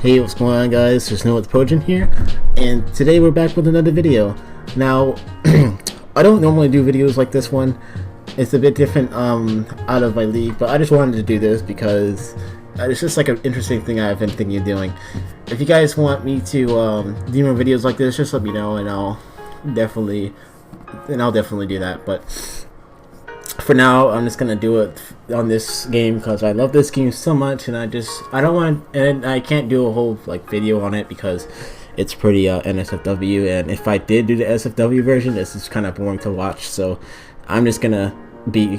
Hey, what's going on, guys? JasonaFex here, and today we're back with another video. Now, I don't normally do videos like this one. It's a bit different out of my league, but I just wanted to do this because it's just like an interesting thing I've been thinking of doing. If you guys want me to do more videos like this, just let me know, and I'll definitely do that. But for now, I'm just gonna do it on this game because I love this game so much, and I don't want, and I can't do a whole like video on it because it's pretty NSFW, and if I did do the SFW version, it's just kind of boring to watch. So I'm just gonna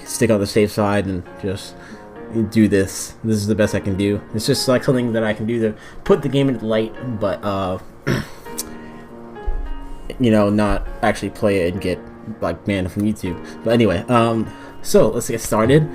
stick on the safe side and just do this. This is the best I can do. It's just like something that I can do to put the game into light, but you know, not actually play it and get like banned from YouTube. But anyway, so let's get started.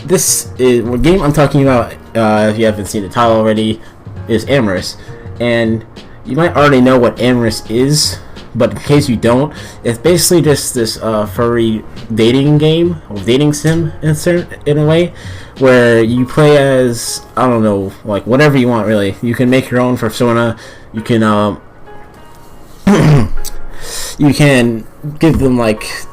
This is the game I'm talking about. If you haven't seen the title already, is Amorous, and you might already know what Amorous is, but in case you don't, it's basically just this furry dating game or dating sim in a way, where you play as, I don't know, like whatever you want really. You can make your own persona. You can you can give them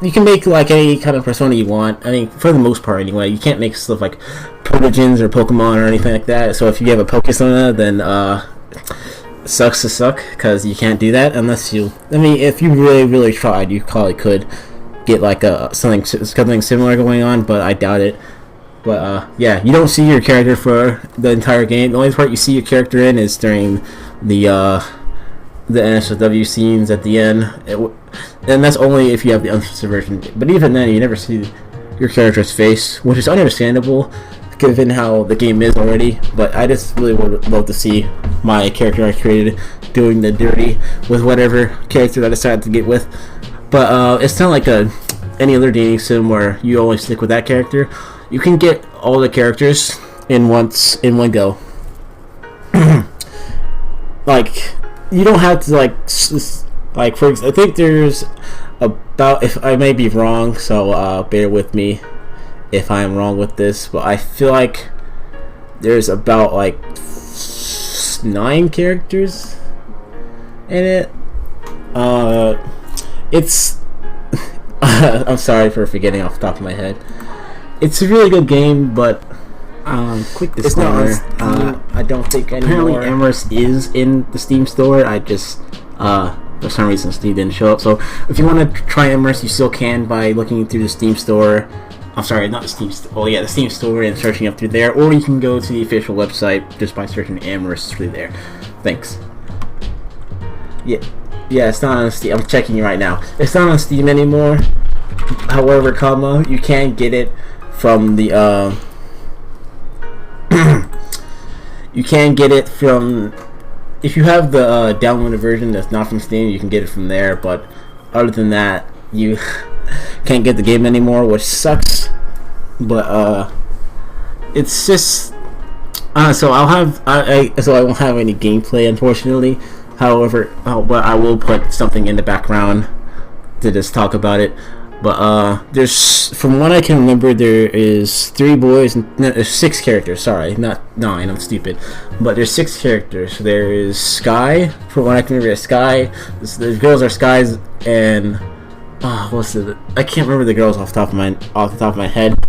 you can make like any kind of persona you want. I mean, for the most part anyway. You can't make stuff like Protogens or Pokemon or anything like that. So if you have a Pokesona, then sucks to suck, because you can't do that unless you, I mean, if you really tried, you probably could get like something similar going on, but I doubt it. But yeah, you don't see your character for the entire game. The only part you see your character in is during the NSFW scenes at the end, and that's only if you have the uncensored version. But even then, you never see your character's face, which is understandable given how the game is already. But I just really would love to see my character I created doing the dirty with whatever character I decided to get with. But it's not like any other dating sim where you always stick with that character. You can get all the characters in one go. Like, you don't have to like for example, I think there's about, if I may be wrong, so bear with me if I'm wrong with this, but I feel like there's about like 9 characters in it. It's I'm sorry for forgetting off the top of my head. It's a really good game, but quick disclaimer, I don't think anymore. Apparently Amorous is in the Steam store. I just for some reason Steam didn't show up. So if you want to try Amorous, you still can by looking through the Steam store. I'm sorry, not the Steam store. Oh yeah, the Steam store, and searching up through there, or you can go to the official website just by searching Amorous through there. Thanks. Yeah, it's not on Steam. I'm checking it right now. It's not on Steam anymore. However, you can get it from the you can get it from, if you have the downloaded version that's not from Steam, you can get it from there. But other than that, you can't get the game anymore, which sucks. But it's just so I won't have any gameplay, unfortunately. However, but I will put something in the background to just talk about it. But there's, from what I can remember, there is 3 boys, no, there's 6 characters, sorry, not 9, I'm stupid, but there's 6 characters. There is Sky, from what I can remember, Sky, the girls are Skies, and I can't remember the girls off the top of my head,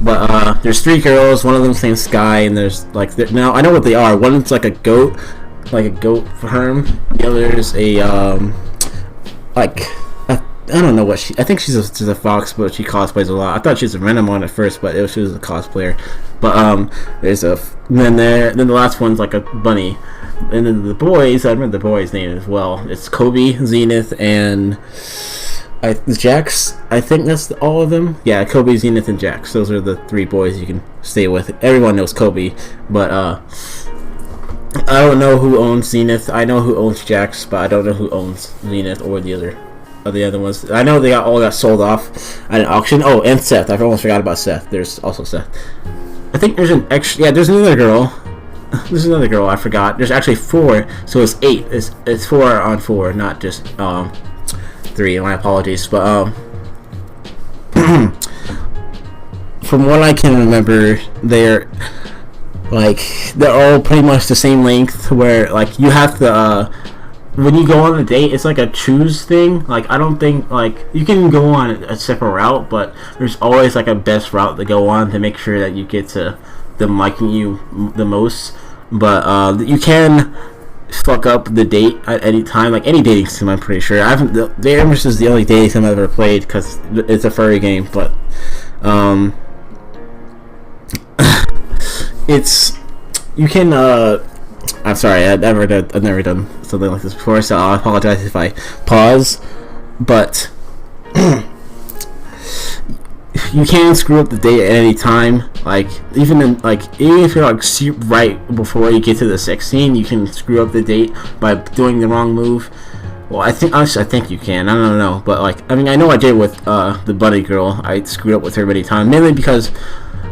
but there's 3 girls. One of them's named Sky, and there's like, now I know what they are. One's like a goat for her. The other's a I don't know what I think she's a fox, but she cosplays a lot. I thought she was a Renamon at first, but she was a cosplayer. But there's then the last one's like a bunny, and then the boys, I remember the boy's name as well. It's Kobe, Zenith, and Jax. I think that's all of them. Yeah, Kobe, Zenith, and Jax. Those are the 3 boys you can stay with. Everyone knows Kobe, but I don't know who owns Zenith. I know who owns Jax, but I don't know who owns Zenith or the other ones. I know they all got sold off at an auction. Oh, and Seth. I almost forgot about Seth. There's also Seth. I think there's an extra. Yeah, there's another girl. There's another girl. I forgot. There's actually 4, so it's 8. It's 4 on 4, not just 3. My apologies, but from what I can remember, they're all pretty much the same length. Where like you have to when you go on a date, it's like a choose thing. Like I don't think like you can go on a separate route, but there's always like a best route to go on to make sure that you get to them liking you the most. But you can fuck up the date at any time, like any dating sim. I'm pretty sure. I haven't. The Amorous is the only dating sim I've ever played because it's a furry game. But it's you can. I'm sorry. I've never done something like this before, so I apologize if I pause. But you can screw up the date at any time. Like even if you're like right before you get to the sex scene, you can screw up the date by doing the wrong move. Well, I think you can. I don't know, but like I mean, I know I did with the bunny girl. I screwed up with her many times, mainly because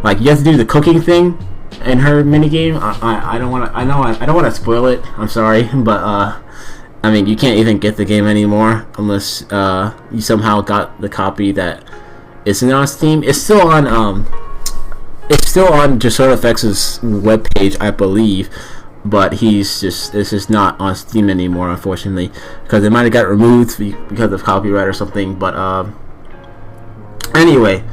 like you have to do the cooking thing in her minigame. I don't want to. I don't want to spoil it. I'm sorry, but I mean, you can't even get the game anymore unless you somehow got the copy that isn't on Steam. It's still on JasonaFex's webpage, I believe, but it's just not on Steam anymore, unfortunately, because it might have got removed because of copyright or something. But anyway,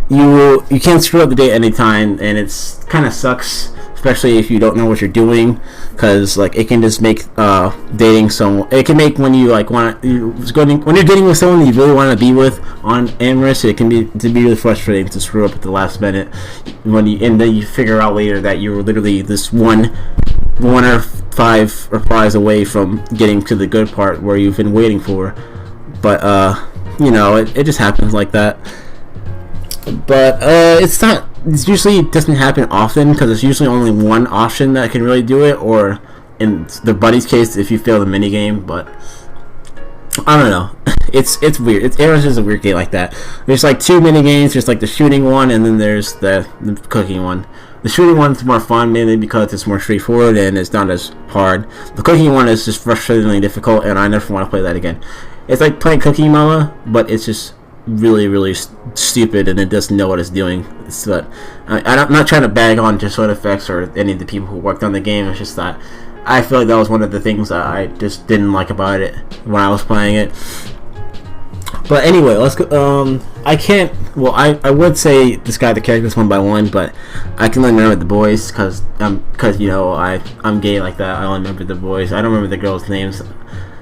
you can't screw up the date anytime, and it's kind of sucks, especially if you don't know what you're doing, because like it can just make dating someone. It can make when you like when you're dating with someone you really want to be with on Amorous, it can be really frustrating to screw up at the last minute and then you figure out later that you were literally this one or 5 replies away from getting to the good part where you've been waiting for. But it just happens like that. But it usually doesn't happen often because it's usually only one option that can really do it, or in the buddy's case if you fail the minigame. But I don't know. It's weird. Amorous is a weird game like that. There's like 2 minigames. There's like the shooting one, and then there's the cooking one. The shooting one's more fun mainly because it's more straightforward and it's not as hard. The cooking one is just frustratingly difficult, and I never want to play that again. It's like playing Cookie Mama, but it's just really, really stupid, and it doesn't know what it's doing. I'm not trying to bag on JasonaFex or any of the people who worked on the game. It's just that I feel like that was one of the things that I just didn't like about it when I was playing it. But anyway, let's go. I would say describe the characters one by one, but I can only remember the boys because I'm gay like that. I only remember the boys. I don't remember the girls' names.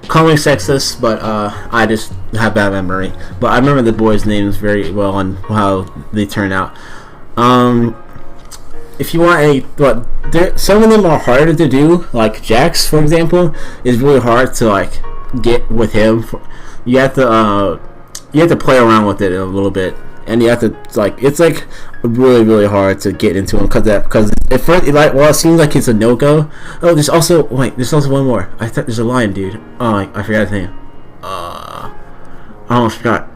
Call me sexist, but I just have bad memory. But I remember the boys' names very well and how they turn out. If you want some of them are harder to do. Like Jax, for example, is really hard to like get with him. You have to play around with it a little bit, and you have to it's like really, really hard to get into him because at first it seems like it's a no-go. Oh, there's also one more. I thought there's a lion dude. Oh, I forgot his name. I almost forgot.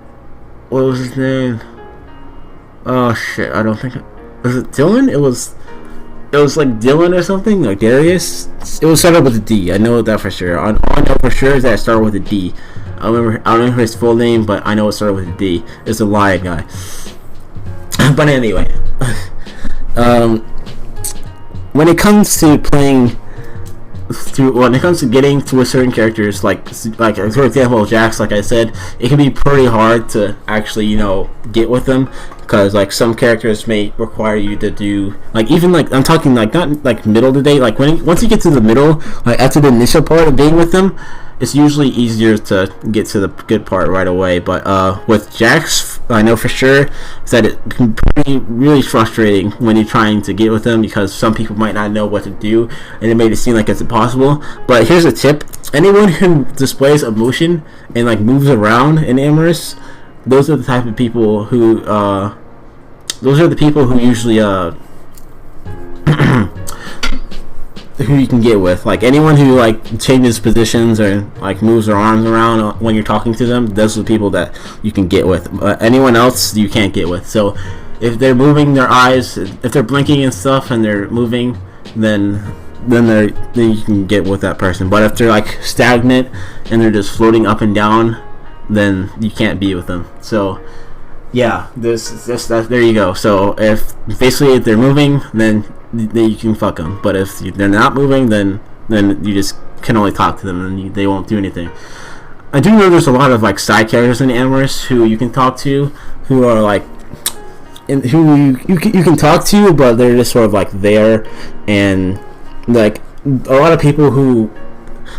What was his name? Oh shit, I don't think was it Dylan? It was like Dylan or something, like Darius. It was started with a D. I know that for sure. All I know for sure is that it started with a D. I don't remember his full name, but I know it started with a D. It's a lion guy. But anyway, when it comes to getting to a certain characters, like for example Jax, like I said, it can be pretty hard to actually get with them because like some characters may require you to do I'm talking not like middle of the day, like once you get to the middle, like after the initial part of being with them, it's usually easier to get to the good part right away. But with Jax, I know for sure that it can be really frustrating when you're trying to get with them because some people might not know what to do and it made it seem like it's impossible. But here's a tip: anyone who displays emotion and like moves around in Amorous, those are the type of people who usually who you can get with. Like anyone who like changes positions or like moves their arms around when you're talking to them, those are the people that you can get with. Anyone else you can't get with. So if they're moving their eyes, if they're blinking and stuff and they're moving, then you can get with that person. But if they're like stagnant and they're just floating up and down, then you can't be with them. So yeah, there you go. So if basically if they're moving, then you can fuck them. But if they're not moving, then you just can only talk to them, and they won't do anything. I do know there's a lot of like side characters in Amorous who you can talk to, who are like, who you can talk to, but they're just sort of like there, and like a lot of people who.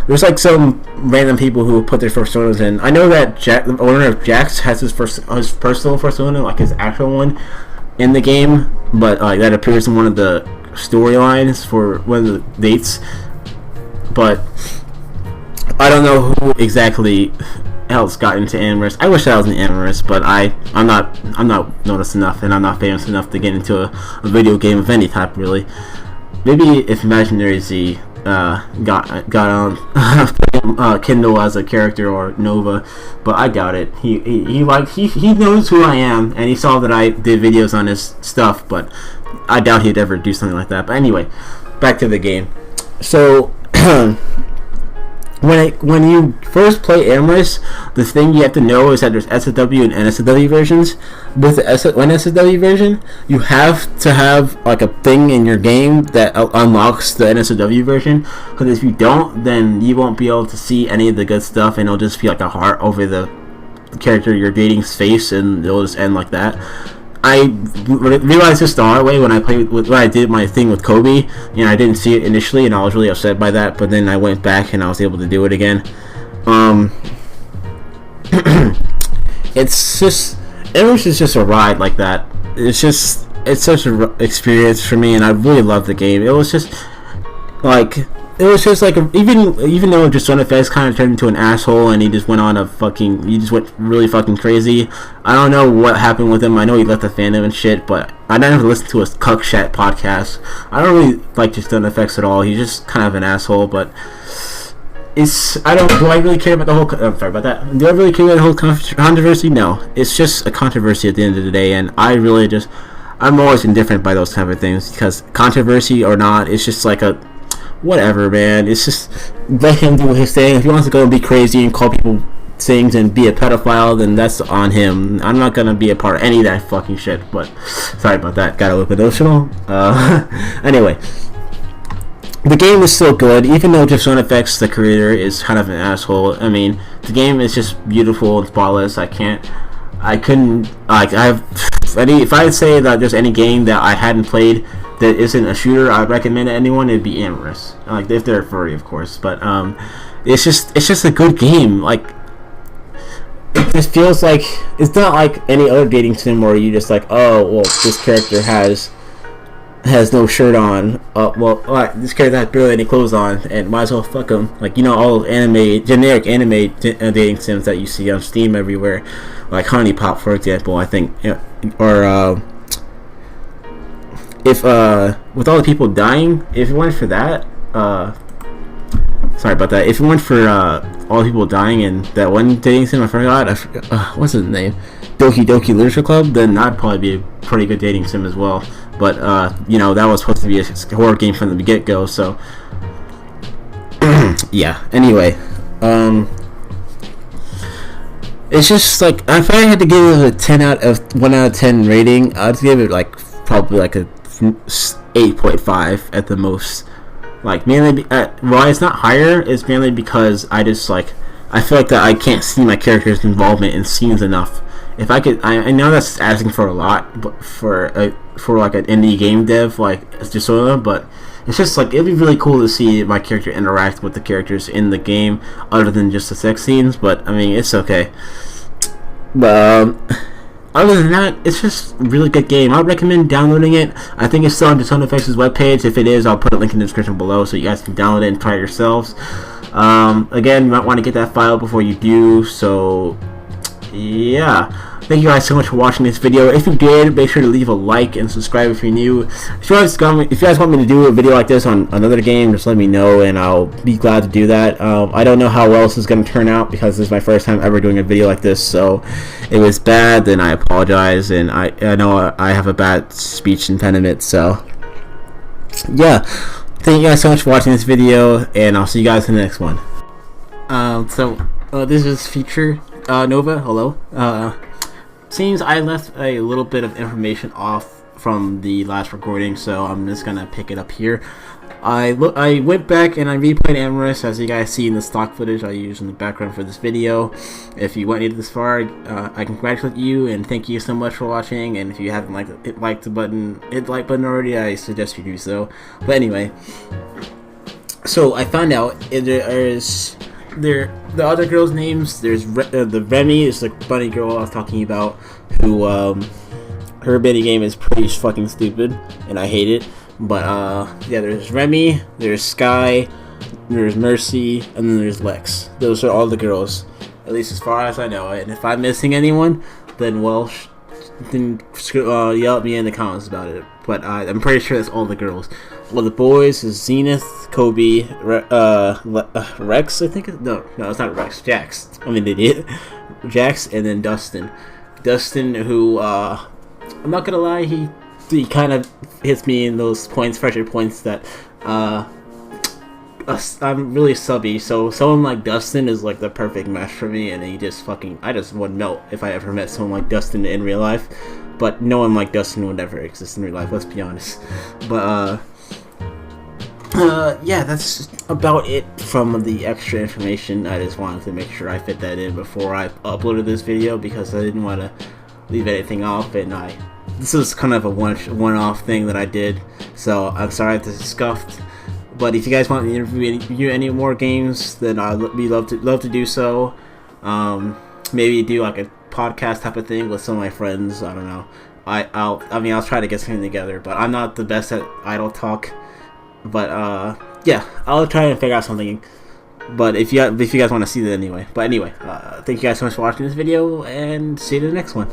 There's like some random people who put their personas in. I know that the owner of Jax has his personal persona, like his actual one, in the game, but that appears in one of the storylines for one of the dates. But I don't know who exactly else got into Amorous. I wish I was in Amorous, but I'm not noticed enough, and I'm not famous enough to get into a video game of any type really. Maybe if Imaginary Z got on Kindle as a character, or Nova, but I doubt it. He knows who I am, and he saw that I did videos on his stuff, but I doubt he'd ever do something like that. But anyway, back to the game. So when you first play Amorous, the thing you have to know is that there's SSW and NSW versions. With the NSW version, you have to have like a thing in your game that unlocks the NSW version, because if you don't, then you won't be able to see any of the good stuff, and it'll just be like a heart over the character you're dating's face, and it'll just end like that. I realized this the hard way when I did my thing with Kobe. I didn't see it initially, and I was really upset by that. But then I went back and I was able to do it again. It's just Amorous is just a ride like that. It's such an experience for me, and I really love the game. It was just like even though JasonaFex kind of turned into an asshole, and he just went really fucking crazy. I don't know what happened with him. I know he left the fandom and shit, but I never listened to his cuck chat podcast. I don't really like JasonaFex at all. He's just kind of an asshole, but do I really care about the whole? I'm sorry about that. Do I really care about the whole controversy? No, it's just a controversy at the end of the day, and I'm always indifferent by those type of things, because controversy or not, it's just like a whatever, man. It's just let him do his thing. If he wants to go and be crazy and call people things and be a pedophile, then that's on him. I'm not gonna be a part of any of that fucking shit. But sorry about that. Got a little bit emotional. Anyway, the game is still good, even though JasonaFex, the creator, is kind of an asshole. I mean, the game is just beautiful and flawless. If I say that there's any game that I hadn't played that isn't a shooter I'd recommend to anyone, it'd be Amorous. Like, if they're furry, of course. But it's just a good game. Like, it just feels like it's not like any other dating sim where you just like, oh well, this character has no shirt on. This character has barely any clothes on, and might as well fuck him. Like, all generic anime dating sims that you see on Steam everywhere, like Honey Pop, for example. I think, or if with all the people dying, if it went for that, sorry about that. If it went for all the people dying in that one dating sim, I forgot what's his name, Doki Doki Literature Club, then that'd probably be a pretty good dating sim as well. But that was supposed to be a horror game from the get-go, so yeah. Anyway, it's just like, if I had to give it a 1 out of 10 rating, I'd give it like probably like a 8.5 at the most. Like, mainly why it's not higher is mainly because I feel like that I can't see my character's involvement in scenes enough. If I could, I know that's asking for a lot, but for like an indie game dev like Jasona, but it's just like, it'd be really cool to see my character interact with the characters in the game other than just the sex scenes. But I mean, it's okay. But other than that, it's just a really good game. I would recommend downloading it. I think it's still on JasonaFex's webpage. If it is, I'll put a link in the description below so you guys can download it and try it yourselves. Again, you might want to get that file before you do. So yeah, thank you guys so much for watching this video. If you did, make sure to leave a like and subscribe if you're new. If you guys want me to do a video like this on another game, just let me know and I'll be glad to do that. I don't know how well this is going to turn out, because this is my first time ever doing a video like this, so if it was bad, then I apologize, and I know I have a bad speech impediment. So yeah, thank you guys so much for watching this video, and I'll see you guys in the next one. This is Feature Nova. Hello. seems I left a little bit of information off from the last recording, so I'm just gonna pick it up here. I went back and I replayed Amorous, as you guys see in the stock footage I used in the background for this video. If you went this far, I congratulate you and thank you so much for watching. And if you haven't hit the like button already, I suggest you do so. But anyway, so I found out the other girls' names. There's the Remy is the bunny girl I was talking about, who her mini game is pretty fucking stupid and I hate it. But yeah, there's Remy, there's Sky, there's Mercy, and then there's Lex. Those are all the girls, at least as far as I know. And if I'm missing anyone, then well, yell at me in the comments about it. But I'm pretty sure that's all the girls. Well, the boys is Zenith, Kobe, Rex, I think. No, it's not Rex. Jax. I'm an idiot. Jax, and then Dustin. Dustin, who I'm not gonna lie, he kind of hits me in those pressure points that I'm really subby, so someone like Dustin is like the perfect match for me, and I just would melt if I ever met someone like Dustin in real life. But no one like Dustin would ever exist in real life, let's be honest. But yeah, that's about it from the extra information. I just wanted to make sure I fit that in before I uploaded this video, because I didn't want to leave anything off, and this was kind of a one-off thing that I did, so I'm sorry if this is scuffed. But if you guys want me to review any more games, then I'd love to do so. Maybe do like a podcast type of thing with some of my friends. I don't know. I'll try to get something together, but I'm not the best at idle talk. But yeah, I'll try and figure out something. But if you guys want to see that anyway. But anyway, thank you guys so much for watching this video, and see you in the next one.